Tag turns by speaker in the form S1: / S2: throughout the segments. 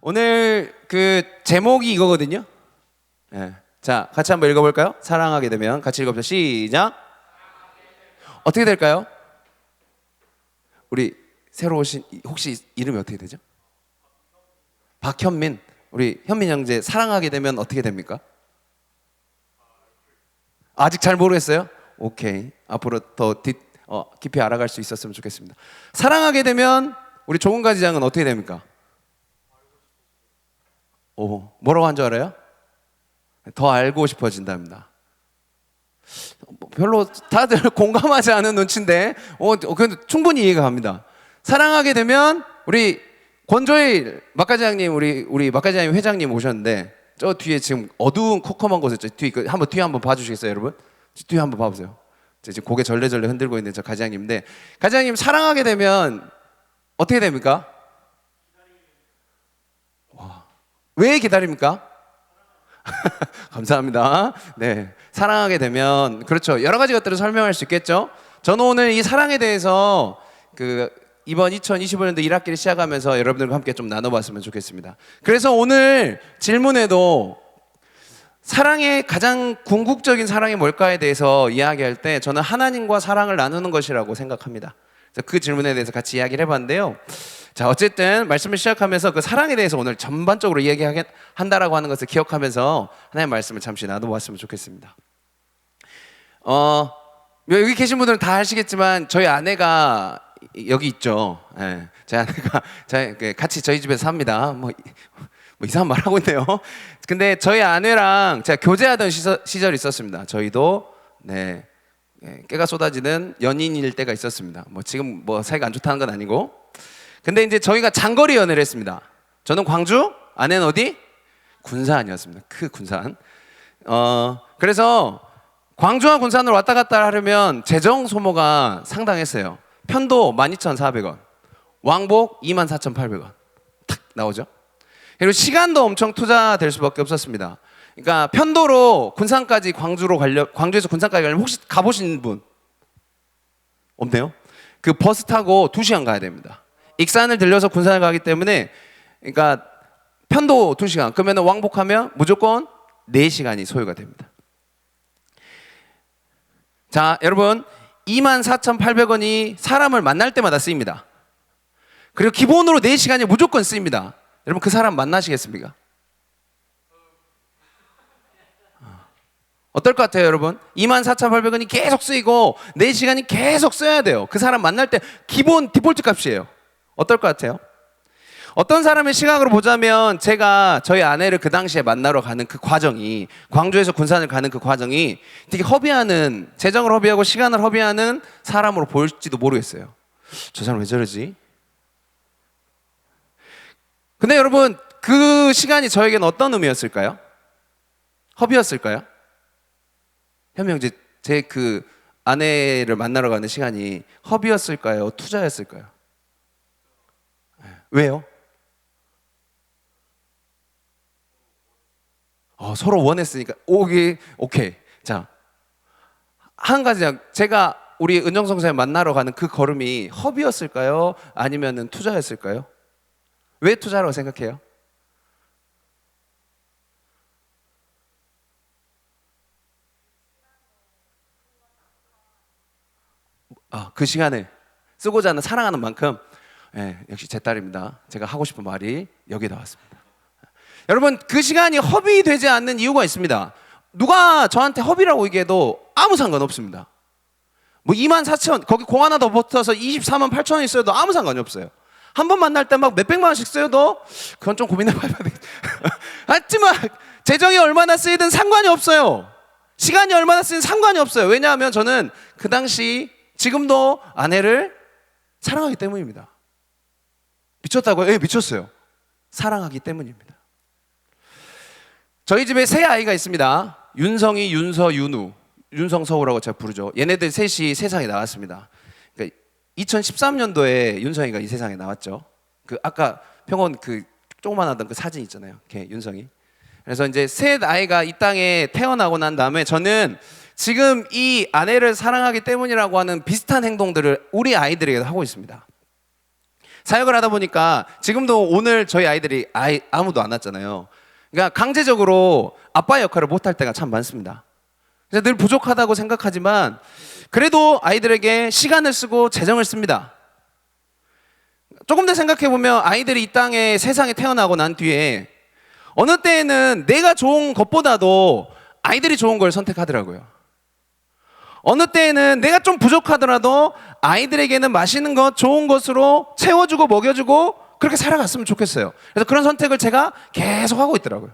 S1: 오늘 그 제목이 이거거든요. 네. 자, 같이 한번 읽어볼까요? 사랑하게 되면 같이 읽어보자. 시작. 어떻게 될까요? 우리 새로 오신 혹시 이름이 어떻게 되죠? 박현민. 우리 현민 형제 사랑하게 되면 어떻게 됩니까? 아직 잘 모르겠어요? 오케이. 앞으로 더 깊이 알아갈 수 있었으면 좋겠습니다. 사랑하게 되면 우리 조은가지 장은 어떻게 됩니까? 뭐라고 한 줄 알아요? 더 알고 싶어진답니다. 별로 다들 공감하지 않은 눈치인데 근데 충분히 이해가 갑니다. 사랑하게 되면 우리 권조일 막가지장님 우리 막가지장님 회장님 오셨는데 저 뒤에 지금 어두운 컴컴한 곳에 뒤에 뒤에 한번 봐주시겠어요, 여러분? 뒤에 한번 봐보세요. 지금 고개 절레절레 흔들고 있는 저 가지장님인데, 가지장님 사랑하게 되면 어떻게 됩니까? 왜 기다립니까? 감사합니다. 네, 사랑하게 되면 그렇죠. 여러 가지 것들을 설명할 수 있겠죠. 저는 오늘 이 사랑에 대해서 이번 2025년도 1학기를 시작하면서 여러분들과 함께 좀 나눠봤으면 좋겠습니다. 그래서 오늘 질문에도 사랑의 가장 궁극적인 사랑이 뭘까에 대해서 이야기할 때 저는 하나님과 사랑을 나누는 것이라고 생각합니다. 그래서 그 질문에 대해서 같이 이야기를 해봤는데요. 자, 어쨌든 말씀을 시작하면서 그 사랑에 대해서 오늘 전반적으로 이야기한다라고 하는 것을 기억하면서 하나님의 말씀을 잠시 나눠보았으면 좋겠습니다. 여기 계신 분들은 다 아시겠지만 저희 아내가 여기 있죠. 네, 제 아내가 같이 저희 집에서 삽니다. 뭐 이상한 말 하고 있네요. 근데 저희 아내랑 제가 교제하던 시절이 있었습니다. 저희도 깨가 쏟아지는 연인일 때가 있었습니다. 지금 사이가 안 좋다는 건 아니고. 근데 이제 저희가 장거리 연애를 했습니다. 저는 광주, 아내는 어디? 군산이었습니다. 그 군산. 그래서 광주와 군산으로 왔다 갔다 하려면 재정 소모가 상당했어요. 편도 12,400원, 왕복 24,800원 탁 나오죠. 그리고 시간도 엄청 투자될 수밖에 없었습니다. 그러니까 편도로 군산까지 광주에서 군산까지 가려면 혹시 가보신 분 없네요? 그 버스 타고 2시간 가야 됩니다. 익산을 들려서 군산을 가기 때문에, 그러니까 편도 2시간, 그러면 왕복하면 무조건 4시간이 소요가 됩니다. 자, 여러분 24,800원이 사람을 만날 때마다 쓰입니다. 그리고 기본으로 4시간이 무조건 쓰입니다. 여러분 그 사람 만나시겠습니까? 어떨 것 같아요, 여러분? 24,800원이 계속 쓰이고 4시간이 계속 써야 돼요. 그 사람 만날 때 기본 디폴트 값이에요. 어떨 것 같아요? 어떤 사람의 시각으로 보자면 제가 저희 아내를 그 당시에 만나러 가는 그 과정이, 광주에서 군산을 가는 그 과정이 되게 허비하는, 재정을 허비하고 시간을 허비하는 사람으로 보일지도 모르겠어요. 저 사람 왜 저러지? 근데 여러분 그 시간이 저에게는 어떤 의미였을까요? 허비였을까요? 현명지 제 그 아내를 만나러 가는 시간이 허비였을까요? 투자였을까요? 왜요? 서로 원했으니까. 오케이. 자, 한 가지, 제가 우리 은정성 선생님 만나러 가는 그 걸음이 허비였을까요? 아니면 투자였을까요? 왜 투자라고 생각해요? 그 시간을 쓰고자 하는, 사랑하는 만큼. 역시 제 딸입니다. 제가 하고 싶은 말이 여기에 나왔습니다. 여러분 그 시간이 허비되지 않는 이유가 있습니다. 누가 저한테 허비라고 얘기해도 아무 상관없습니다. 24,000원, 거기 공 하나 더 붙어서 24만 8천 원이 써도 아무 상관이 없어요. 한 번 만날 때 막 몇백만 원씩 써도 그건 좀 고민해봐야 되겠다. 하지만 재정이 얼마나 쓰이든 상관이 없어요. 시간이 얼마나 쓰이든 상관이 없어요. 왜냐하면 저는 그 당시, 지금도 아내를 사랑하기 때문입니다. 미쳤다고요? 예, 미쳤어요. 사랑하기 때문입니다. 저희 집에 세 아이가 있습니다. 윤성이, 윤서, 윤우. 윤성서우라고 제가 부르죠. 얘네들 셋이 세상에 나왔습니다. 그러니까 2013년도에 윤성이가 이 세상에 나왔죠. 아까 평원 조그만하던 그 사진 있잖아요. 걔 윤성이. 그래서 이제 셋 아이가 이 땅에 태어나고 난 다음에 저는 지금 이 아내를 사랑하기 때문이라고 하는 비슷한 행동들을 우리 아이들에게도 하고 있습니다. 사역을 하다 보니까 지금도 오늘 저희 아이들이 아무도 안 왔잖아요. 그러니까 강제적으로 아빠 역할을 못할 때가 참 많습니다. 그래서 늘 부족하다고 생각하지만 그래도 아이들에게 시간을 쓰고 재정을 씁니다. 조금 더 생각해보면 아이들이 이 땅에 세상에 태어나고 난 뒤에 어느 때에는 내가 좋은 것보다도 아이들이 좋은 걸 선택하더라고요. 어느 때에는 내가 좀 부족하더라도 아이들에게는 맛있는 것, 좋은 것으로 채워주고 먹여주고 그렇게 살아갔으면 좋겠어요. 그래서 그런 선택을 제가 계속 하고 있더라고요.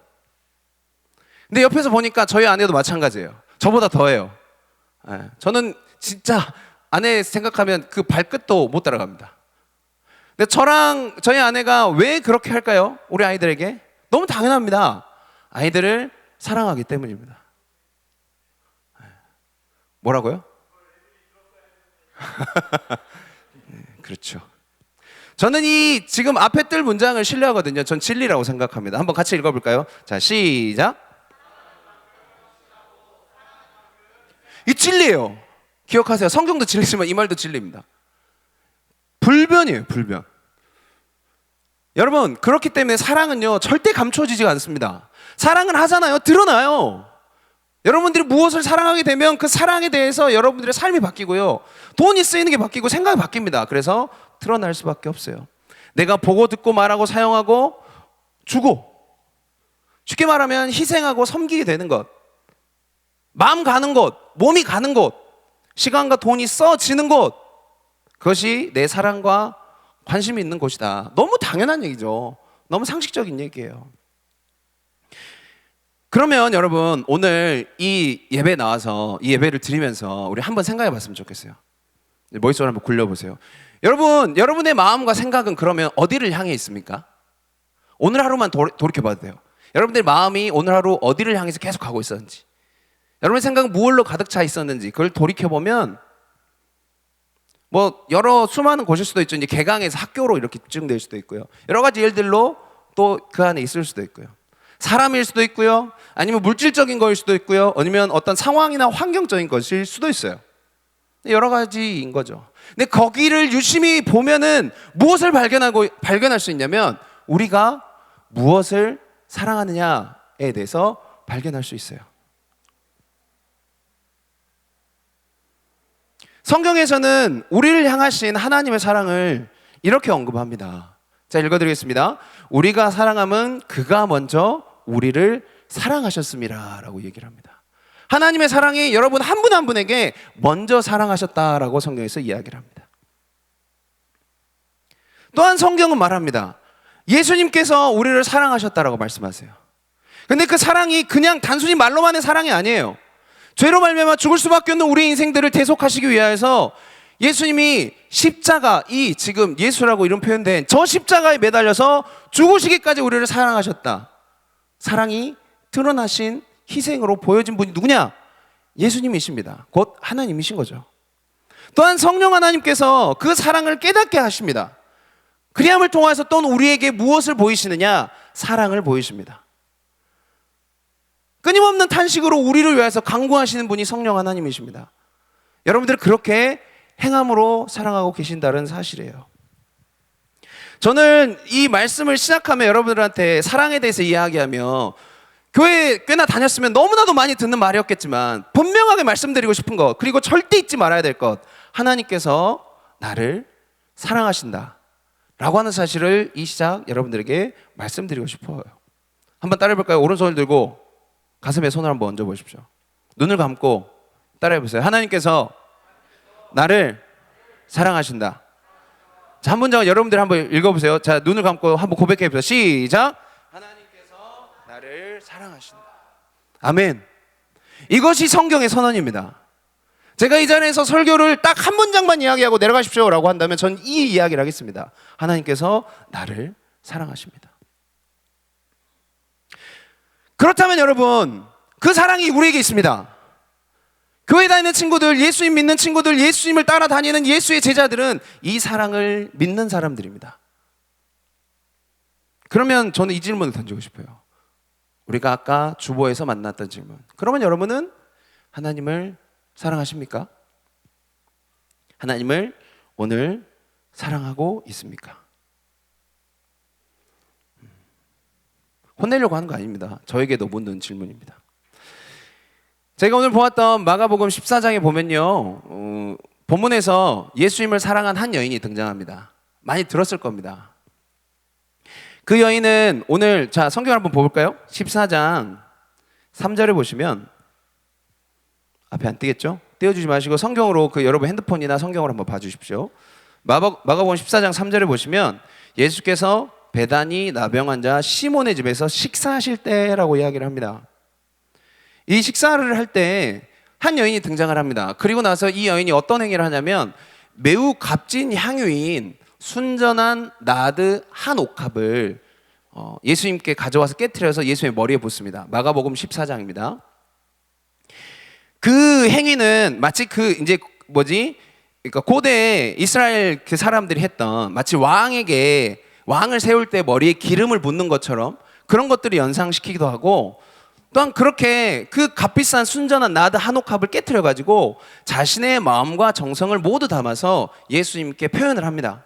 S1: 근데 옆에서 보니까 저희 아내도 마찬가지예요. 저보다 더해요. 저는 진짜 아내 생각하면 그 발끝도 못 따라갑니다. 근데 저랑 저희 아내가 왜 그렇게 할까요? 우리 아이들에게? 너무 당연합니다. 아이들을 사랑하기 때문입니다. 뭐라고요? 그렇죠. 저는 이 지금 앞에 뜰 문장을 신뢰하거든요. 전 진리라고 생각합니다. 한번 같이 읽어볼까요? 자, 시작. 이 진리예요. 기억하세요. 성경도 진리지만 이 말도 진리입니다. 불변이에요, 불변. 여러분, 그렇기 때문에 사랑은요 절대 감춰지지가 않습니다. 사랑은 하잖아요. 드러나요. 여러분들이 무엇을 사랑하게 되면 그 사랑에 대해서 여러분들의 삶이 바뀌고요, 돈이 쓰이는 게 바뀌고 생각이 바뀝니다. 그래서 드러날 수밖에 없어요. 내가 보고 듣고 말하고 사용하고 주고, 쉽게 말하면 희생하고 섬기게 되는 것, 마음 가는 곳, 몸이 가는 곳, 시간과 돈이 써지는 곳, 그것이 내 사랑과 관심이 있는 곳이다. 너무 당연한 얘기죠. 너무 상식적인 얘기예요. 그러면 여러분, 오늘 이 예배 나와서 이 예배를 드리면서 우리 한번 생각해 봤으면 좋겠어요. 머릿속을 한번 굴려보세요. 여러분, 여러분의 마음과 생각은 그러면 어디를 향해 있습니까? 오늘 하루만 돌이켜 봐도 돼요. 여러분들의 마음이 오늘 하루 어디를 향해서 계속 가고 있었는지, 여러분의 생각은 무엇로 가득 차 있었는지 그걸 돌이켜보면 뭐 여러 수많은 곳일 수도 있죠. 이제 개강에서 학교로 이렇게 집중될 수도 있고요, 여러 가지 일들로 또 그 안에 있을 수도 있고요, 사람일 수도 있고요, 아니면 물질적인 거일 수도 있고요, 아니면 어떤 상황이나 환경적인 것일 수도 있어요. 여러 가지인 거죠. 근데 거기를 유심히 보면은 무엇을 발견할 수 있냐면 우리가 무엇을 사랑하느냐에 대해서 발견할 수 있어요. 성경에서는 우리를 향하신 하나님의 사랑을 이렇게 언급합니다. 자, 읽어드리겠습니다. 우리가 사랑함은 그가 먼저 우리를 사랑하셨습니다 라고 얘기를 합니다. 하나님의 사랑이 여러분 한 분 한 분에게 먼저 사랑하셨다라고 성경에서 이야기를 합니다. 또한 성경은 말합니다. 예수님께서 우리를 사랑하셨다라고 말씀하세요. 근데 그 사랑이 그냥 단순히 말로만의 사랑이 아니에요. 죄로 말미암아 죽을 수밖에 없는 우리 인생들을 대속하시기 위하여서 예수님이 십자가, 이 지금 예수라고 이름 표현된 저 십자가에 매달려서 죽으시기까지 우리를 사랑하셨다. 사랑이 드러나신 희생으로 보여진 분이 누구냐? 예수님이십니다. 곧 하나님이신 거죠. 또한 성령 하나님께서 그 사랑을 깨닫게 하십니다. 그리함을 통해서 또 우리에게 무엇을 보이시느냐? 사랑을 보이십니다. 끊임없는 탄식으로 우리를 위해서 간구하시는 분이 성령 하나님이십니다. 여러분들 그렇게 행함으로 사랑하고 계신다는 사실이에요. 저는 이 말씀을 시작하며 여러분들한테 사랑에 대해서 이야기하며 교회 꽤나 다녔으면 너무나도 많이 듣는 말이었겠지만 분명하게 말씀드리고 싶은 것, 그리고 절대 잊지 말아야 될 것, 하나님께서 나를 사랑하신다 라고 하는 사실을 이 시작 여러분들에게 말씀드리고 싶어요. 한번 따라해볼까요? 오른손을 들고 가슴에 손을 한번 얹어 보십시오. 눈을 감고 따라해보세요. 하나님께서 나를 사랑하신다. 자, 한 문장을 여러분들 한번 읽어보세요. 자, 눈을 감고 한번 고백해보세요. 시작. 하나님께서 나를 사랑하신다. 아멘. 이것이 성경의 선언입니다. 제가 이 자리에서 설교를 딱 한 문장만 이야기하고 내려가십시오 라고 한다면 전 이 이야기를 하겠습니다. 하나님께서 나를 사랑하십니다. 그렇다면 여러분, 그 사랑이 우리에게 있습니다. 교회 다니는 친구들, 예수님 믿는 친구들, 예수님을 따라다니는 예수의 제자들은 이 사랑을 믿는 사람들입니다. 그러면 저는 이 질문을 던지고 싶어요. 우리가 아까 주보에서 만났던 질문. 그러면 여러분은 하나님을 사랑하십니까? 하나님을 오늘 사랑하고 있습니까? 혼내려고 하는 거 아닙니다. 저에게도 묻는 질문입니다. 제가 오늘 보았던 마가복음 14장에 보면요, 본문에서 예수님을 사랑한 한 여인이 등장합니다. 많이 들었을 겁니다. 그 여인은 오늘 성경을 한번 볼까요? 14장 3절에 보시면 앞에 안 뜨겠죠? 띄워주지 마시고 성경으로 여러분 핸드폰이나 성경으로 한번 봐주십시오. 마가복음 14장 3절에 보시면 예수께서 베다니 나병 환자 시몬의 집에서 식사하실 때라고 이야기를 합니다. 이 식사를 할 때 한 여인이 등장을 합니다. 그리고 나서 이 여인이 어떤 행위를 하냐면 매우 값진 향유인 순전한 나드 한 옥합을 예수님께 가져와서 깨트려서 예수님의 머리에 붓습니다. 마가복음 14장입니다. 그 행위는 마치 그러니까 고대 이스라엘 그 사람들이 했던 마치 왕을 세울 때 머리에 기름을 붓는 것처럼 그런 것들을 연상시키기도 하고, 또한 그렇게 그 값비싼 순전한 나드 한 옥합을 깨트려 가지고 자신의 마음과 정성을 모두 담아서 예수님께 표현을 합니다.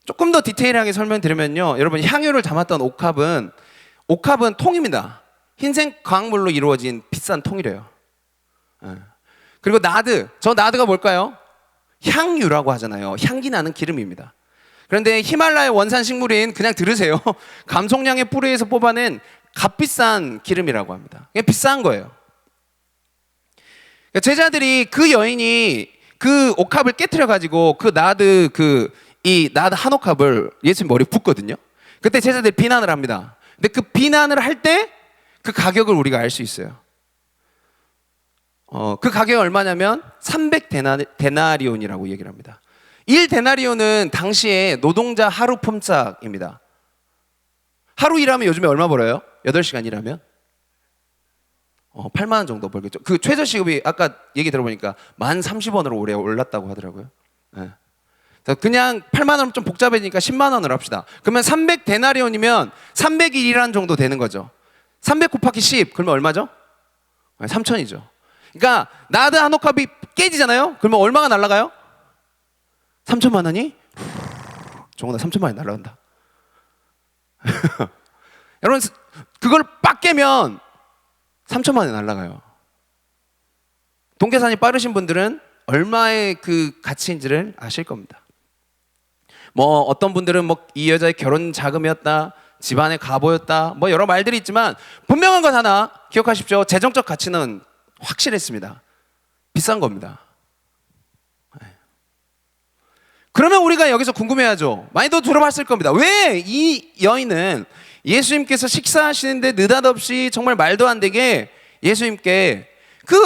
S1: 조금 더 디테일하게 설명드리면요, 여러분 향유를 담았던 옥합은 통입니다. 흰색 광물로 이루어진 비싼 통이래요. 그리고 저 나드가 뭘까요? 향유라고 하잖아요. 향기 나는 기름입니다. 그런데 히말라야 원산 식물인, 그냥 들으세요, 감송량의 뿌리에서 뽑아낸 값비싼 기름이라고 합니다. 이게 비싼 거예요. 제자들이 그 여인이 그 옥합을 깨트려 가지고 이 나드 한 옥합을 예수님 머리에 붓거든요. 그때 제자들이 비난을 합니다. 근데 그 비난을 할 때 그 가격을 우리가 알 수 있어요. 그 가격이 얼마냐면 300데나리온이라고 얘기를 합니다. 1데나리온은 당시에 노동자 하루 품삯입니다. 하루 일하면 요즘에 얼마 벌어요? 8시간 일하면? 8만 원 정도 벌겠죠. 그 최저시급이 아까 얘기 들어보니까 1030원으로 올해 올랐다고 하더라고요. 네. 그냥 8만 원 좀 복잡해지니까 10만 원을 합시다. 그러면 300데나리온이면 300일 일한 정도 되는 거죠. 300 곱하기 10 그러면 얼마죠? 3천이죠. 그러니까 나드 한 옥합이 깨지잖아요. 그러면 얼마가 날아가요? 3천만 원이? 정원아 3천만 원이 날아간다. 여러분 그걸 빡 깨면 3천만 원이 날아가요. 동계산이 빠르신 분들은 얼마의 그 가치인지를 아실 겁니다. 어떤 분들은 이 여자의 결혼 자금이었다, 집안의 가보였다, 여러 말들이 있지만 분명한 건 하나 기억하십시오. 재정적 가치는 확실했습니다. 비싼 겁니다. 그러면 우리가 여기서 궁금해하죠. 많이도 들어봤을 겁니다. 왜 이 여인은 예수님께서 식사하시는데 느닷없이 정말 말도 안 되게 예수님께 그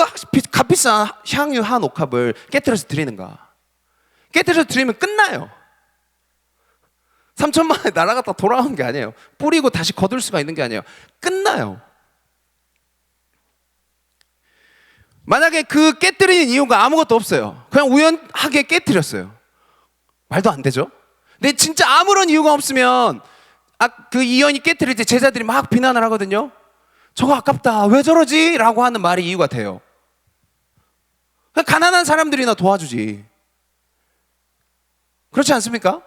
S1: 값비싼 향유 한 옥합을 깨트려서 드리는가? 깨트려서 드리면 끝나요. 3천만 원에 날아갔다 돌아오는 게 아니에요. 뿌리고 다시 거둘 수가 있는 게 아니에요. 끝나요. 만약에 그 깨트리는 이유가 아무것도 없어요. 그냥 우연하게 깨트렸어요. 말도 안 되죠? 근데 진짜 아무런 이유가 없으면 그 이연이 깨트릴 때 제자들이 막 비난을 하거든요. 저거 아깝다, 왜 저러지? 라고 하는 말이 이유가 돼요. 가난한 사람들이나 도와주지. 그렇지 않습니까?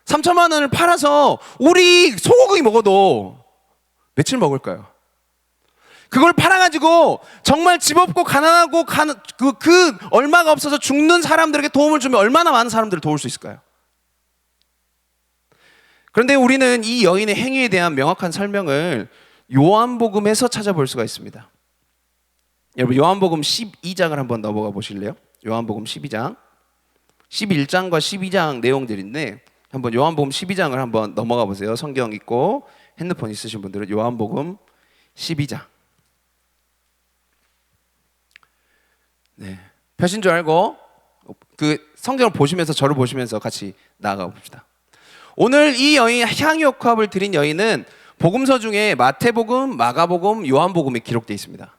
S1: 3천만 원을 팔아서 우리 소고기 먹어도 며칠 먹을까요? 그걸 팔아가지고 정말 집 없고 가난하고 그 얼마가 없어서 죽는 사람들에게 도움을 주면 얼마나 많은 사람들을 도울 수 있을까요? 그런데 우리는 이 여인의 행위에 대한 명확한 설명을 요한복음에서 찾아볼 수가 있습니다. 여러분 요한복음 12장을 한번 넘어가 보실래요? 요한복음 12장 11장과 12장 내용들인데 한번 요한복음 12장을 한번 넘어가 보세요. 성경 있고 핸드폰 있으신 분들은 요한복음 12장. 네, 펴신 줄 알고 그 성경을 보시면서 저를 보시면서 같이 나아가 봅시다. 오늘 이 여인 향유 옥합을 드린 여인은 복음서 중에 마태복음, 마가복음, 요한복음에 기록되어 있습니다.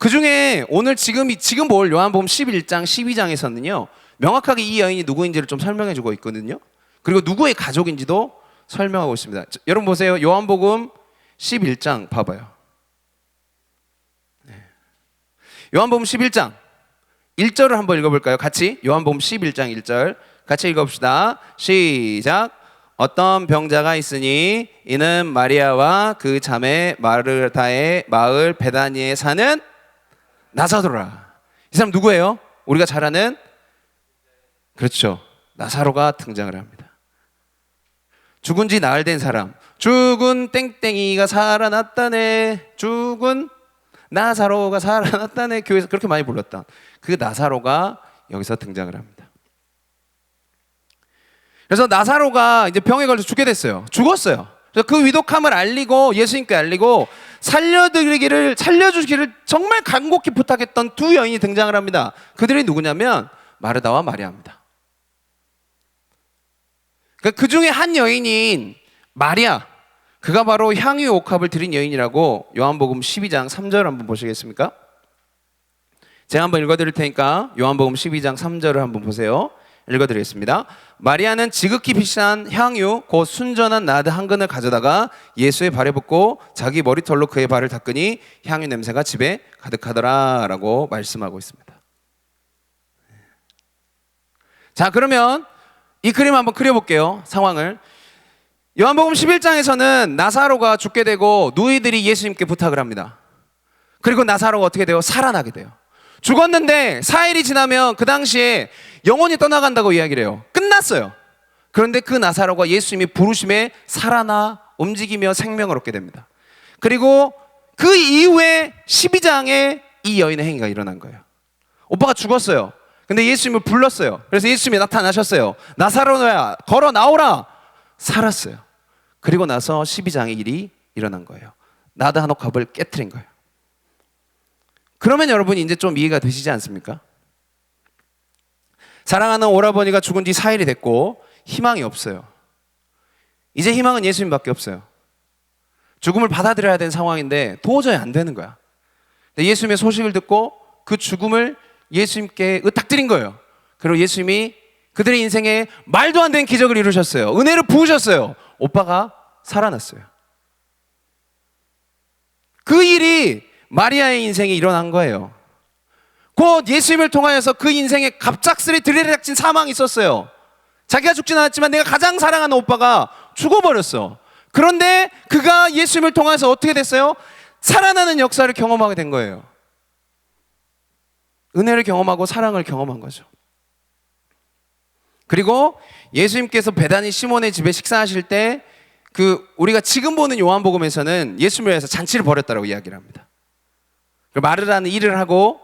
S1: 그 중에 오늘 지금 볼 요한복음 11장, 12장에서는요 명확하게 이 여인이 누구인지를 좀 설명해주고 있거든요. 그리고 누구의 가족인지도 설명하고 있습니다. 여러분 보세요. 요한복음 11장 봐봐요. 네. 요한복음 11장 1절을 한번 읽어볼까요? 같이 요한복음 11장 1절 같이 읽어봅시다. 시작. 어떤 병자가 있으니 이는 마리아와 그 자매 마르다의 마을 베다니에 사는 나사로라. 이 사람 누구예요? 우리가 잘 아는, 그렇죠, 나사로가 등장을 합니다. 죽은 지 나흘 된 사람, 죽은 땡땡이가 살아났다네, 죽은 나사로가 살아났다네, 교회에서 그렇게 많이 불렀던 그 나사로가 여기서 등장을 합니다. 그래서 나사로가 이제 병에 걸려서 죽게 됐어요. 죽었어요. 그래서 그 위독함을 알리고 예수님께 알리고 살려주기를 정말 간곡히 부탁했던 두 여인이 등장을 합니다. 그들이 누구냐면 마르다와 마리아입니다. 그 중에 한 여인인 마리아, 그가 바로 향유 옥합을 드린 여인이라고 요한복음 12장 3절 한번 보시겠습니까? 제가 한번 읽어드릴 테니까 요한복음 12장 3절을 한번 보세요. 읽어드리겠습니다. 마리아는 지극히 비싼 향유 곧 순전한 나드 한 근을 가져다가 예수의 발에 붓고 자기 머리털로 그의 발을 닦으니 향유 냄새가 집에 가득하더라 라고 말씀하고 있습니다. 자, 그러면 이 그림 한번 그려볼게요. 상황을. 요한복음 11장에서는 나사로가 죽게 되고 누이들이 예수님께 부탁을 합니다. 그리고 나사로가 어떻게 돼요? 살아나게 돼요. 죽었는데 4일이 지나면 그 당시에 영혼이 떠나간다고 이야기를 해요. 끝났어요. 그런데 그 나사로가 예수님이 부르심에 살아나 움직이며 생명을 얻게 됩니다. 그리고 그 이후에 12장에 이 여인의 행위가 일어난 거예요. 오빠가 죽었어요. 근데 예수님을 불렀어요. 그래서 예수님이 나타나셨어요. 나사로야, 걸어 나오라. 살았어요. 그리고 나서 12장의 일이 일어난 거예요. 나드 한 옥합을 깨트린 거예요. 그러면 여러분이 이제 좀 이해가 되시지 않습니까? 사랑하는 오라버니가 죽은 지 4일이 됐고 희망이 없어요. 이제 희망은 예수님밖에 없어요. 죽음을 받아들여야 되는 상황인데 도저히 안 되는 거야. 예수님의 소식을 듣고 그 죽음을 예수님께 의탁드린 거예요. 그리고 예수님이 그들의 인생에 말도 안 되는 기적을 이루셨어요. 은혜를 부으셨어요. 오빠가 살아났어요. 그 일이 마리아의 인생에 일어난 거예요. 곧 예수님을 통하여서 그 인생에 갑작스레 들이닥친 사망이 있었어요. 자기가 죽진 않았지만 내가 가장 사랑하는 오빠가 죽어버렸어. 그런데 그가 예수님을 통해서 어떻게 됐어요? 살아나는 역사를 경험하게 된 거예요. 은혜를 경험하고 사랑을 경험한 거죠. 그리고 예수님께서 베다니 시몬의 집에 식사하실 때 우리가 지금 보는 요한복음에서는 예수님을 위해서 잔치를 벌였다고 이야기를 합니다. 마르다는 일을 하고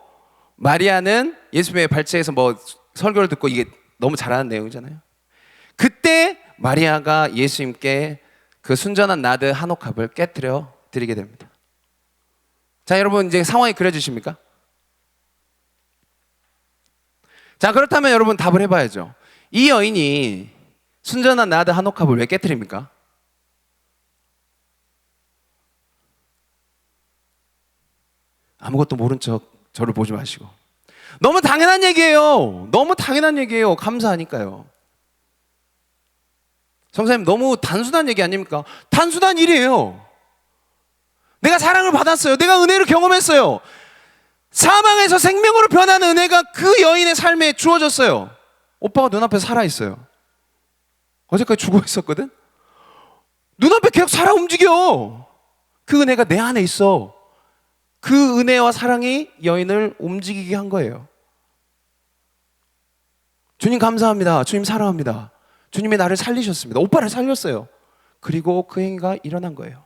S1: 마리아는 예수님의 발치에서 설교를 듣고, 이게 너무 잘하는 내용이잖아요. 그때 마리아가 예수님께 그 순전한 나드 한 옥합을 깨뜨려 드리게 됩니다. 자, 여러분 이제 상황이 그려지십니까? 자, 그렇다면 여러분 답을 해봐야죠. 이 여인이 순전한 나드 한 옥합을 왜 깨뜨립니까? 아무것도 모른 척 저를 보지 마시고. 너무 당연한 얘기예요. 너무 당연한 얘기예요. 감사하니까요. 성사님, 너무 단순한 얘기 아닙니까? 단순한 일이에요. 내가 사랑을 받았어요. 내가 은혜를 경험했어요. 사망에서 생명으로 변하는 은혜가 그 여인의 삶에 주어졌어요. 오빠가 눈앞에 살아있어요. 어제까지 죽어 있었거든? 눈앞에 계속 살아 움직여. 그 은혜가 내 안에 있어. 그 은혜와 사랑이 여인을 움직이게 한 거예요. 주님 감사합니다. 주님 사랑합니다. 주님이 나를 살리셨습니다. 오빠를 살렸어요. 그리고 그 행위가 일어난 거예요.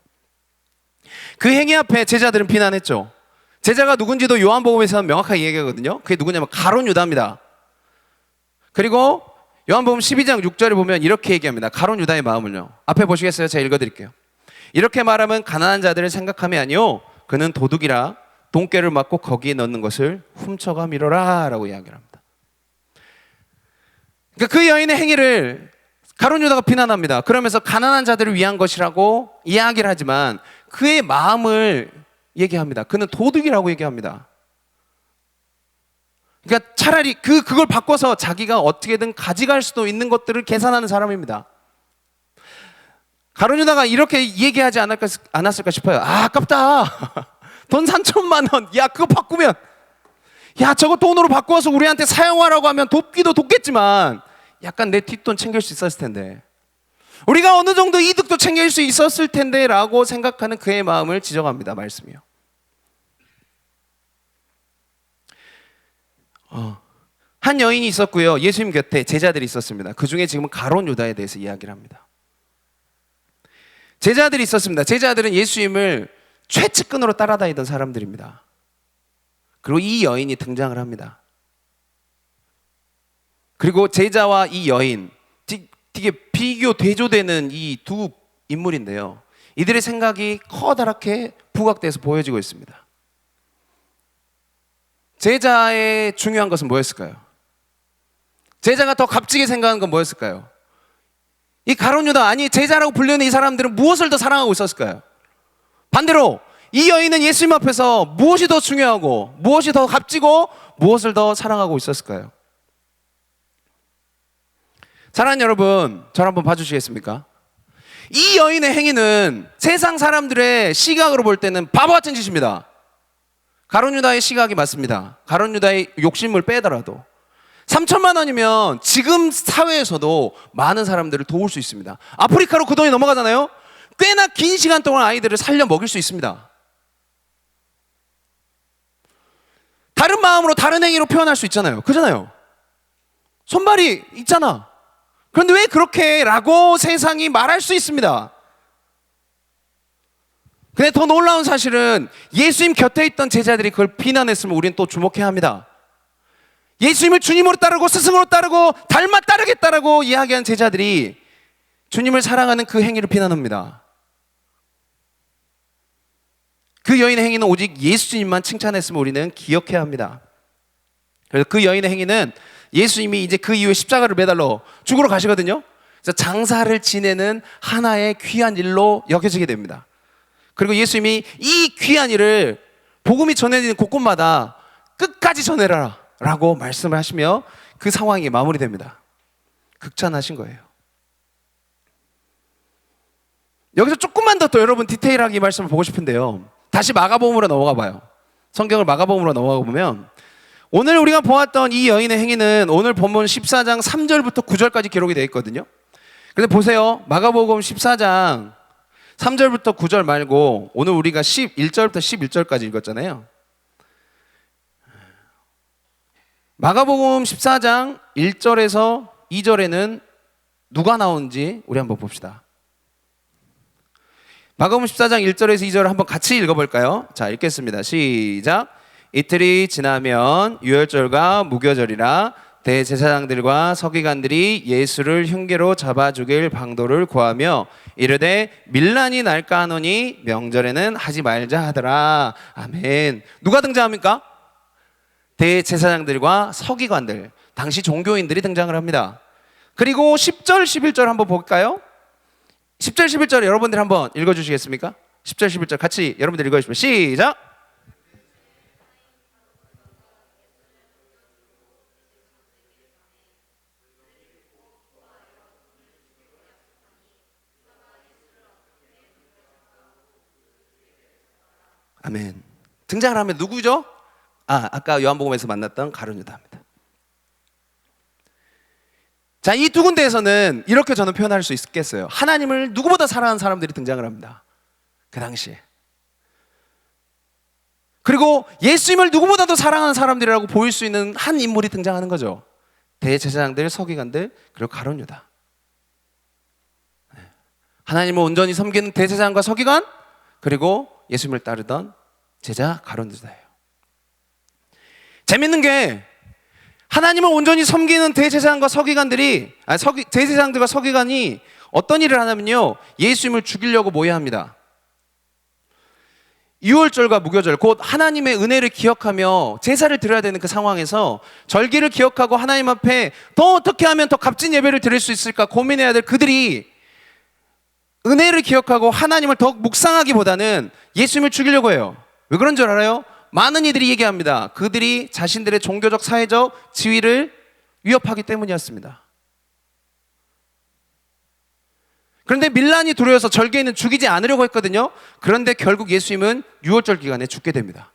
S1: 그 행위 앞에 제자들은 비난했죠. 제자가 누군지도 요한복음에서는 명확하게 얘기하거든요. 그게 누구냐면 가룟 유다입니다. 그리고 요한복음 12장 6절에 보면 이렇게 얘기합니다. 가룟 유다의 마음을요. 앞에 보시겠어요? 제가 읽어드릴게요. 이렇게 말하면 가난한 자들을 생각함이 아니요 그는 도둑이라 돈꾀를 맞고 거기에 넣는 것을 훔쳐가 미뤄라 라고 이야기를 합니다. 그러니까 그 여인의 행위를 가룟 유다가 비난합니다. 그러면서 가난한 자들을 위한 것이라고 이야기를 하지만 그의 마음을 얘기합니다. 그는 도둑이라고 얘기합니다. 그러니까 차라리 그걸 바꿔서 자기가 어떻게든 가져갈 수도 있는 것들을 계산하는 사람입니다. 가룟 유다가 이렇게 얘기하지 않았을까 싶어요. 아, 아깝다. 돈 3천만 원. 야, 그거 바꾸면, 야, 저거 돈으로 바꿔서 우리한테 사용하라고 하면 돕기도 돕겠지만 약간 내 뒷돈 챙길 수 있었을 텐데. 우리가 어느 정도 이득도 챙길 수 있었을 텐데 라고 생각하는 그의 마음을 지적합니다. 말씀이요. 한 여인이 있었고요. 예수님 곁에 제자들이 있었습니다. 그 중에 지금은 가룟 유다에 대해서 이야기를 합니다. 제자들이 있었습니다. 제자들은 예수님을 최측근으로 따라다니던 사람들입니다. 그리고 이 여인이 등장을 합니다. 그리고 제자와 이 여인, 되게 비교 대조되는 이 두 인물인데요. 이들의 생각이 커다랗게 부각돼서 보여지고 있습니다. 제자의 중요한 것은 뭐였을까요? 제자가 더 값지게 생각하는 건 뭐였을까요? 이 가룟 유다, 아니 제자라고 불리는 이 사람들은 무엇을 더 사랑하고 있었을까요? 반대로 이 여인은 예수님 앞에서 무엇이 더 중요하고 무엇이 더 값지고 무엇을 더 사랑하고 있었을까요? 사랑하는 여러분, 저를 한번 봐주시겠습니까? 이 여인의 행위는 세상 사람들의 시각으로 볼 때는 바보 같은 짓입니다. 가룟 유다의 시각이 맞습니다. 가룟 유다의 욕심을 빼더라도 3천만 원이면 지금 사회에서도 많은 사람들을 도울 수 있습니다. 아프리카로 그 돈이 넘어가잖아요. 꽤나 긴 시간 동안 아이들을 살려 먹일 수 있습니다. 다른 마음으로 다른 행위로 표현할 수 있잖아요. 그잖아요. 손발이 있잖아. 그런데 왜 그렇게 라고 세상이 말할 수 있습니다. 근데 더 놀라운 사실은 예수님 곁에 있던 제자들이 그걸 비난했으면 우리는 또 주목해야 합니다. 예수님을 주님으로 따르고 스승으로 따르고 닮아 따르겠다라고 이야기한 제자들이 주님을 사랑하는 그 행위를 비난합니다. 그 여인의 행위는 오직 예수님만 칭찬했으면 우리는 기억해야 합니다. 그래서 그 여인의 행위는 예수님이 이제 그 이후에 십자가를 매달러 죽으러 가시거든요. 그래서 장사를 지내는 하나의 귀한 일로 여겨지게 됩니다. 그리고 예수님이 이 귀한 일을 복음이 전해지는 곳곳마다 끝까지 전해라 라고 말씀을 하시며 그 상황이 마무리됩니다. 극찬하신 거예요. 여기서 조금만 더 여러분 디테일하게 이 말씀을 보고 싶은데요. 다시 마가복음으로 넘어가 봐요. 성경을 마가복음으로 넘어가 보면 오늘 우리가 보았던 이 여인의 행위는 오늘 본문 14장 3절부터 9절까지 기록이 되어 있거든요. 그런데 보세요. 마가복음 14장 3절부터 9절 말고 오늘 우리가 11절부터 11절까지 읽었잖아요. 마가복음 14장 1절에서 2절에는 누가 나오는지 우리 한번 봅시다. 마가복음 14장 1절에서 2절을 한번 같이 읽어볼까요? 자, 읽겠습니다. 시작. 이틀이 지나면 유월절과 무교절이라 대제사장들과 서기관들이 예수를 흉계로 잡아 죽일 방도를 구하며 이르되 밀란이 날까 하노니 명절에는 하지 말자 하더라. 아멘. 누가 등장합니까? 대제사장들과 서기관들, 당시 종교인들이 등장을 합니다. 그리고 10절, 11절 한번 볼까요? 10절, 11절 여러분들 한번 읽어주시겠습니까? 10절, 11절 같이 여러분들 읽어주시면 시작! 아멘. 등장을 하면 누구죠? 아까 요한복음에서 만났던 가룟 유다입니다. 자, 이 두 군데에서는 이렇게 저는 표현할 수 있겠어요. 하나님을 누구보다 사랑하는 사람들이 등장을 합니다. 그 당시에. 그리고 예수님을 누구보다도 사랑하는 사람들이라고 보일 수 있는 한 인물이 등장하는 거죠. 대제사장들, 서기관들, 그리고 가룟 유다. 하나님을 온전히 섬기는 대제사장과 서기관, 그리고 예수님을 따르던 제자 가룟 유다예요. 재밌는 게 하나님을 온전히 섬기는 대제사장과 서기관들이 대제사장들과 서기관이 어떤 일을 하냐면요, 예수님을 죽이려고 모여합니다. 유월절과 무교절, 곧 하나님의 은혜를 기억하며 제사를 드려야 되는 그 상황에서 절기를 기억하고 하나님 앞에 더 어떻게 하면 더 값진 예배를 드릴 수 있을까 고민해야 될 그들이 은혜를 기억하고 하나님을 더 묵상하기보다는 예수님을 죽이려고 해요. 왜 그런 줄 알아요? 많은 이들이 얘기합니다. 그들이 자신들의 종교적, 사회적 지위를 위협하기 때문이었습니다. 그런데 밀란이 두려워서 절개는 죽이지 않으려고 했거든요. 그런데 결국 예수님은 유월절 기간에 죽게 됩니다.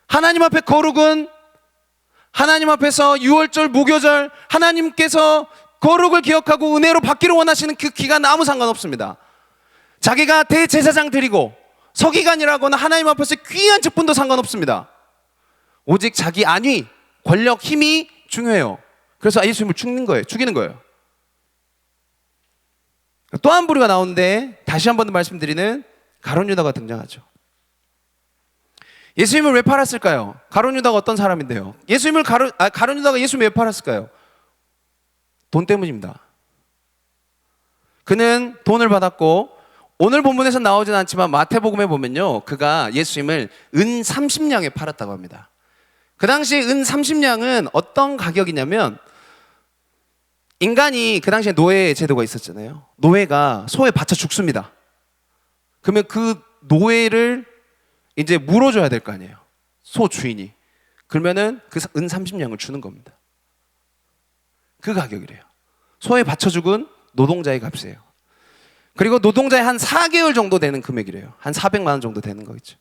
S1: 하나님 앞에 거룩은, 하나님 앞에서 유월절, 무교절, 하나님께서 거룩을 기억하고 은혜로 받기를 원하시는 그 기간 아무 상관없습니다. 자기가 대제사장 드리고 서기관이라거나 하나님 앞에서 귀한 직분도 상관없습니다. 오직 자기 안위, 권력, 힘이 중요해요. 그래서 예수님을 죽이는 거예요. 또 한 부류가 나오는데 다시 한 번 더 말씀드리는 가룟 유다가 등장하죠. 예수님을 왜 팔았을까요? 가룟 유다가 어떤 사람인데요? 가룟 유다가 예수님을 왜 팔았을까요? 돈 때문입니다. 그는 돈을 받았고, 오늘 본문에서 나오진 않지만 마태복음에 보면요, 그가 예수님을 은 30냥에 팔았다고 합니다. 그 당시 은 30냥은 어떤 가격이냐면, 인간이 그 당시에 노예 제도가 있었잖아요. 노예가 소에 바쳐 죽습니다. 그러면 그 노예를 이제 물어줘야 될 거 아니에요, 소 주인이. 그러면은 그 은 30냥을 주는 겁니다. 그 가격이래요. 소에 바쳐 죽은 노동자의 값이에요. 그리고 노동자의 한 4개월 정도 되는 금액이래요. 한 400만 원 정도 되는 거겠죠.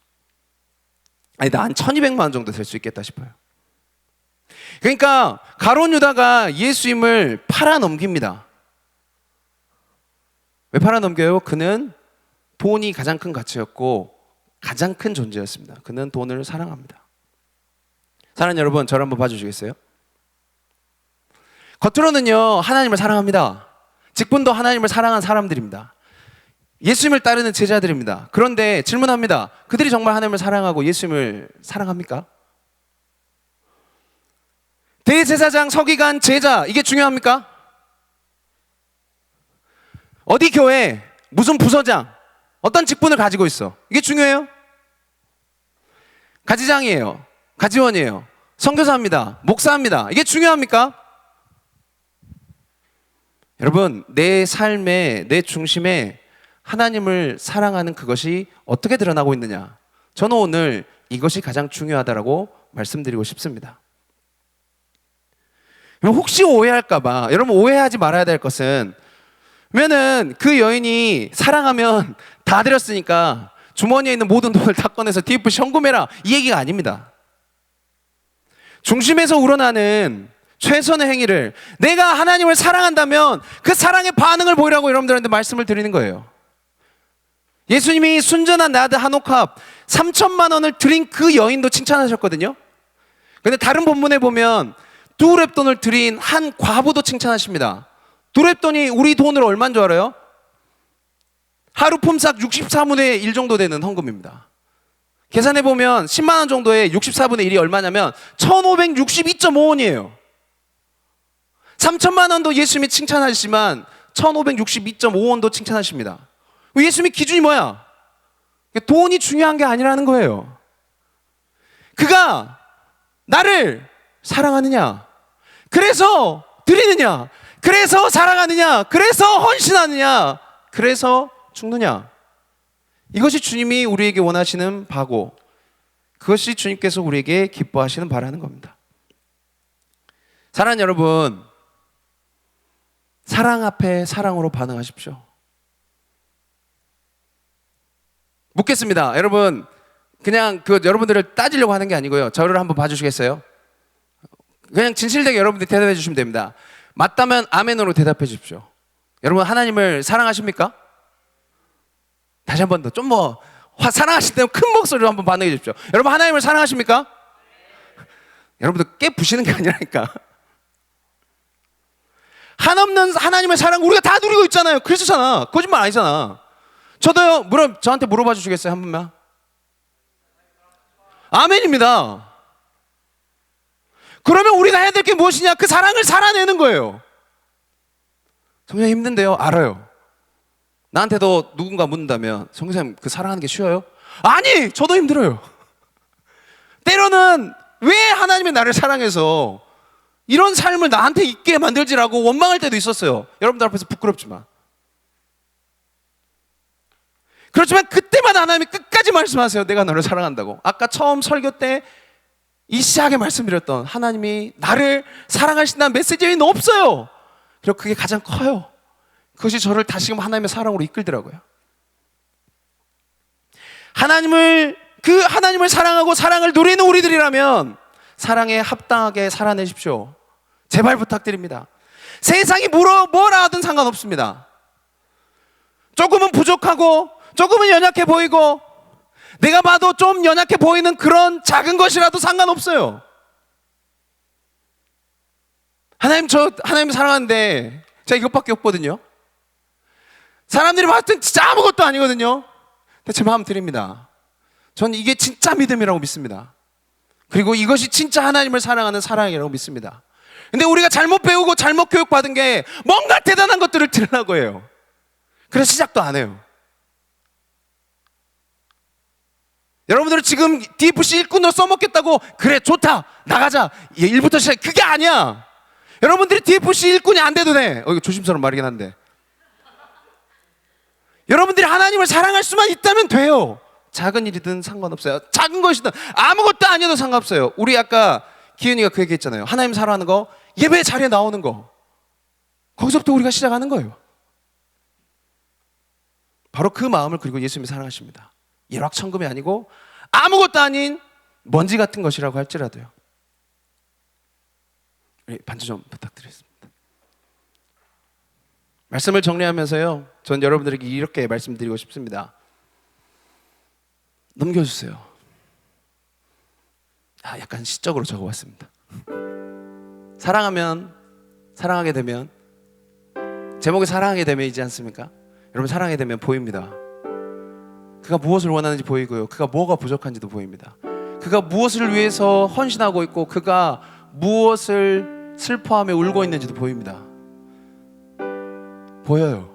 S1: 아니다, 한 1200만 원 정도 될 수 있겠다 싶어요. 그러니까 가룟 유다가 예수님을 팔아넘깁니다. 왜 팔아넘겨요? 그는 돈이 가장 큰 가치였고 가장 큰 존재였습니다. 그는 돈을 사랑합니다. 사랑하는 여러분, 저를 한번 봐주시겠어요? 겉으로는요, 하나님을 사랑합니다. 직분도 하나님을 사랑한 사람들입니다. 예수님을 따르는 제자들입니다. 그런데 질문합니다. 그들이 정말 하나님을 사랑하고 예수님을 사랑합니까? 대제사장, 서기관, 제자, 이게 중요합니까? 어디 교회, 무슨 부서장, 어떤 직분을 가지고 있어, 이게 중요해요? 가지장이에요, 가지원이에요, 선교사입니다, 목사입니다, 이게 중요합니까? 여러분, 내 삶에, 내 중심에 하나님을 사랑하는 그것이 어떻게 드러나고 있느냐, 저는 오늘 이것이 가장 중요하다라고 말씀드리고 싶습니다. 혹시 오해할까봐, 여러분 오해하지 말아야 될 것은, 그러면은 그 여인이 사랑하면 다 드렸으니까 주머니에 있는 모든 돈을 다 꺼내서 DFC 현금해라, 이 얘기가 아닙니다. 중심에서 우러나는 최선의 행위를, 내가 하나님을 사랑한다면 그 사랑의 반응을 보이라고 여러분들한테 말씀을 드리는 거예요. 예수님이 순전한 나드 한 옥합 3천만 원을 드린 그 여인도 칭찬하셨거든요. 근데 다른 본문에 보면 두 렙돈을 드린 한 과부도 칭찬하십니다. 두 렙돈이 우리 돈으로 얼마인 줄 알아요? 하루 품삯 64분의 1 정도 되는 헌금입니다. 계산해 보면 10만 원 정도의 64분의 1이 얼마냐면 1562.5원이에요 3천만 원도 예수님이 칭찬하시지만 1562.5원도 칭찬하십니다. 예수님의 기준이 뭐야? 돈이 중요한 게 아니라는 거예요. 그가 나를 사랑하느냐, 그래서 드리느냐, 그래서 사랑하느냐, 그래서 헌신하느냐, 그래서 죽느냐, 이것이 주님이 우리에게 원하시는 바고, 그것이 주님께서 우리에게 기뻐하시는 바라는 겁니다. 사랑하는 여러분, 사랑 앞에 사랑으로 반응하십시오. 묻겠습니다. 여러분, 그냥 여러분들을 따지려고 하는 게 아니고요, 저를 한번 봐주시겠어요? 그냥 진실되게 여러분들이 대답해 주시면 됩니다. 맞다면 아멘으로 대답해 주십시오. 여러분, 하나님을 사랑하십니까? 다시 한 번 더, 좀 사랑하신다면 큰 목소리로 한번 반응해 주십시오. 여러분, 하나님을 사랑하십니까? 여러분들 깨 부시는 게 아니라니까. 한없는 하나님의 사랑 우리가 다 누리고 있잖아요. 그랬잖아. 거짓말 아니잖아. 저도요, 저한테 물어봐 주시겠어요? 한 번만. 아멘입니다. 그러면 우리가 해야 될 게 무엇이냐? 그 사랑을 살아내는 거예요. 성령님 힘든데요? 알아요. 나한테도 누군가 묻는다면, 성령님 그 사랑하는 게 쉬워요? 아니, 저도 힘들어요. 때로는 왜 하나님이 나를 사랑해서 이런 삶을 나한테 있게 만들지라고 원망할 때도 있었어요. 여러분들 앞에서 부끄럽지만. 그렇지만 그때마다 하나님이 끝까지 말씀하세요. 내가 너를 사랑한다고. 아까 처음 설교 때 이 시작에 말씀드렸던 하나님이 나를 사랑하신다는 메시지는 없어요. 그리고 그게 가장 커요. 그것이 저를 다시금 하나님의 사랑으로 이끌더라고요. 하나님을 사랑하고 사랑을 누리는 우리들이라면 사랑에 합당하게 살아내십시오. 제발 부탁드립니다. 세상이 뭐라 하든 상관없습니다. 조금은 부족하고 조금은 연약해 보이고 내가 봐도 좀 연약해 보이는 그런 작은 것이라도 상관없어요. 하나님 사랑하는데 제가 이것밖에 없거든요. 사람들이 봤을 땐 진짜 아무것도 아니거든요. 근데 제 마음 드립니다. 전 이게 진짜 믿음이라고 믿습니다. 그리고 이것이 진짜 하나님을 사랑하는 사랑이라고 믿습니다. 근데 우리가 잘못 배우고 잘못 교육받은 게 뭔가 대단한 것들을 들으려고 해요. 그래서 시작도 안 해요. 여러분들은 지금 DFC 일꾼으로 써먹겠다고 그래 좋다 나가자 1부터 시작 그게 아니야. 여러분들이 DFC 일꾼이 안 돼도 돼. 이거 조심스러운 말이긴 한데 여러분들이 하나님을 사랑할 수만 있다면 돼요. 작은 일이든 상관없어요. 작은 것이든 아무것도 아니어도 상관없어요. 우리 아까 기은이가 그 얘기했잖아요. 하나님 사랑하는 거 예배 자리에 나오는 거 거기서부터 우리가 시작하는 거예요. 바로 그 마음을 그리고 예수님이 사랑하십니다. 일확천금이 아니고 아무것도 아닌 먼지 같은 것이라고 할지라도요. 반주 좀 부탁드리겠습니다. 말씀을 정리하면서요, 전 여러분들에게 이렇게 말씀드리고 싶습니다. 넘겨주세요. 약간 시적으로 적어봤습니다. 사랑하게 되면 제목이 사랑하게 됨이지 않습니까? 여러분 사랑하게 되면 보입니다. 그가 무엇을 원하는지 보이고요. 그가 뭐가 부족한지도 보입니다. 그가 무엇을 위해서 헌신하고 있고 그가 무엇을 슬퍼하며 울고 있는지도 보입니다. 보여요.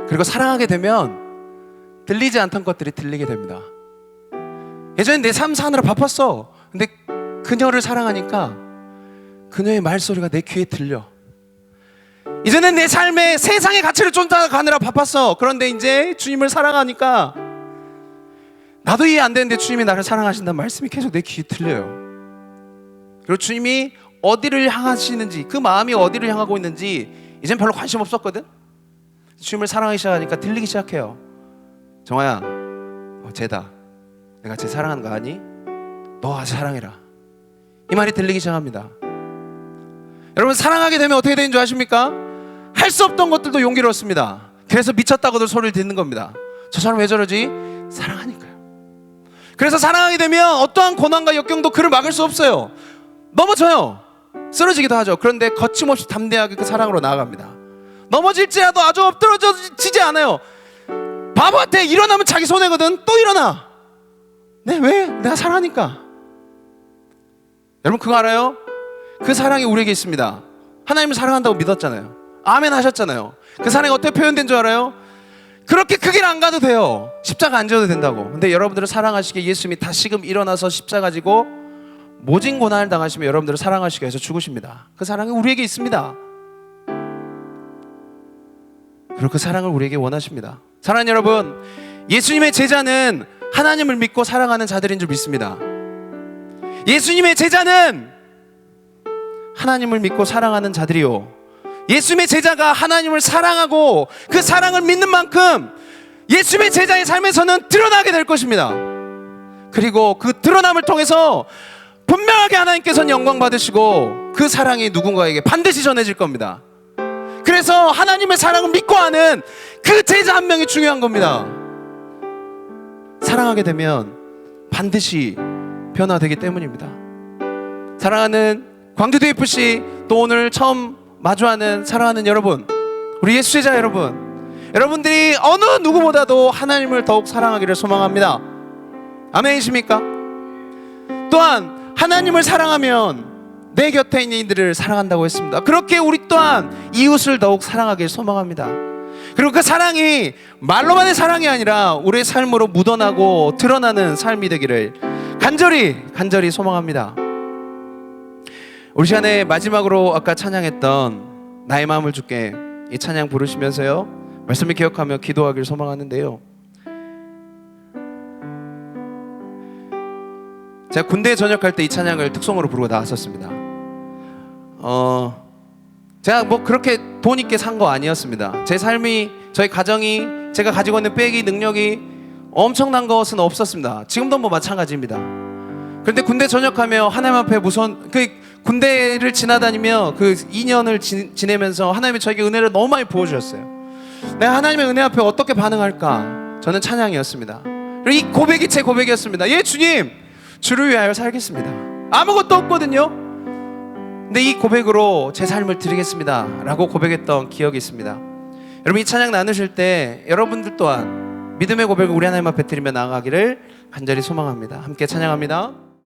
S1: 그리고 사랑하게 되면 들리지 않던 것들이 들리게 됩니다. 예전에 내 삶 사느라 바빴어. 근데 그녀를 사랑하니까 그녀의 말소리가 내 귀에 들려. 이제는 내 삶에 세상의 가치를 쫓아가느라 바빴어. 그런데 이제 주님을 사랑하니까 나도 이해 안 되는데 주님이 나를 사랑하신다는 말씀이 계속 내 귀에 들려요. 그리고 주님이 어디를 향하시는지, 그 마음이 어디를 향하고 있는지 이젠 별로 관심 없었거든. 주님을 사랑하기 시작하니까 들리기 시작해요. 정아야, 쟤다. 내가 쟤 사랑하는 거 아니? 너 아주 사랑해라. 이 말이 들리기 시작합니다. 여러분 사랑하게 되면 어떻게 되는 줄 아십니까? 할 수 없던 것들도 용기를 얻습니다. 그래서 미쳤다고들 소리를 듣는 겁니다. 저 사람 왜 저러지? 사랑하니까요. 그래서 사랑하게 되면 어떠한 고난과 역경도 그를 막을 수 없어요. 넘어져요. 쓰러지기도 하죠. 그런데 거침없이 담대하게 그 사랑으로 나아갑니다. 넘어질지라도 아주 엎드러지지 않아요. 바보한테 일어나면 자기 손해거든. 또 일어나. 네, 왜? 내가 사랑하니까. 여러분 그거 알아요? 그 사랑이 우리에게 있습니다. 하나님을 사랑한다고 믿었잖아요. 아멘 하셨잖아요. 그 사랑이 어떻게 표현된 줄 알아요? 그렇게 그 길 안 가도 돼요. 십자가 안 져도 된다고. 근데 여러분들을 사랑하시기에 예수님이 다시금 일어나서 십자가 지고 모진 고난을 당하시며 여러분들을 사랑하시기 위해서 죽으십니다. 그 사랑이 우리에게 있습니다. 그리고 그 사랑을 우리에게 원하십니다. 사랑하는 여러분, 예수님의 제자는 하나님을 믿고 사랑하는 자들인 줄 믿습니다. 예수님의 제자는 하나님을 믿고 사랑하는 자들이요, 예수님의 제자가 하나님을 사랑하고 그 사랑을 믿는 만큼 예수님의 제자의 삶에서는 드러나게 될 것입니다. 그리고 그 드러남을 통해서 분명하게 하나님께서는 영광 받으시고 그 사랑이 누군가에게 반드시 전해질 겁니다. 그래서 하나님의 사랑을 믿고 하는 그 제자 한 명이 중요한 겁니다. 사랑하게 되면 반드시 변화되기 때문입니다. 사랑하는 광주도 FC, 또 오늘 처음 마주하는 사랑하는 여러분, 우리 예수 제자 여러분, 여러분들이 어느 누구보다도 하나님을 더욱 사랑하기를 소망합니다. 아멘이십니까? 또한 하나님을 사랑하면 내 곁에 있는 이들을 사랑한다고 했습니다. 그렇게 우리 또한 이웃을 더욱 사랑하길 소망합니다. 그리고 그 사랑이 말로만의 사랑이 아니라 우리의 삶으로 묻어나고 드러나는 삶이 되기를 간절히 소망합니다. 우리 시간에 마지막으로 아까 찬양했던 나의 마음을 주께, 이 찬양 부르시면서요 말씀을 기억하며 기도하길 소망하는데요, 제가 군대에 전역할 때 이 찬양을 특송으로 부르고 나왔었습니다. 제가 뭐 그렇게 돈 있게 산 거 아니었습니다. 제 삶이, 저희 가정이, 제가 가지고 있는 백이, 능력이 엄청난 것은 없었습니다. 지금도 뭐 마찬가지입니다. 그런데 군대 전역하며 하나님 앞에 무서운, 군대를 지나다니며 그 2년을 지내면서 하나님이 저에게 은혜를 너무 많이 부어주셨어요. 내가 하나님의 은혜 앞에 어떻게 반응할까? 저는 찬양이었습니다. 그리고 이 고백이 제 고백이었습니다. 예, 주님, 주를 위하여 살겠습니다. 아무것도 없거든요. 근데 이 고백으로 제 삶을 드리겠습니다 라고 고백했던 기억이 있습니다. 여러분, 이 찬양 나누실 때 여러분들 또한 믿음의 고백을 우리 하나님 앞에 드리며 나아가기를 간절히 소망합니다. 함께 찬양합니다.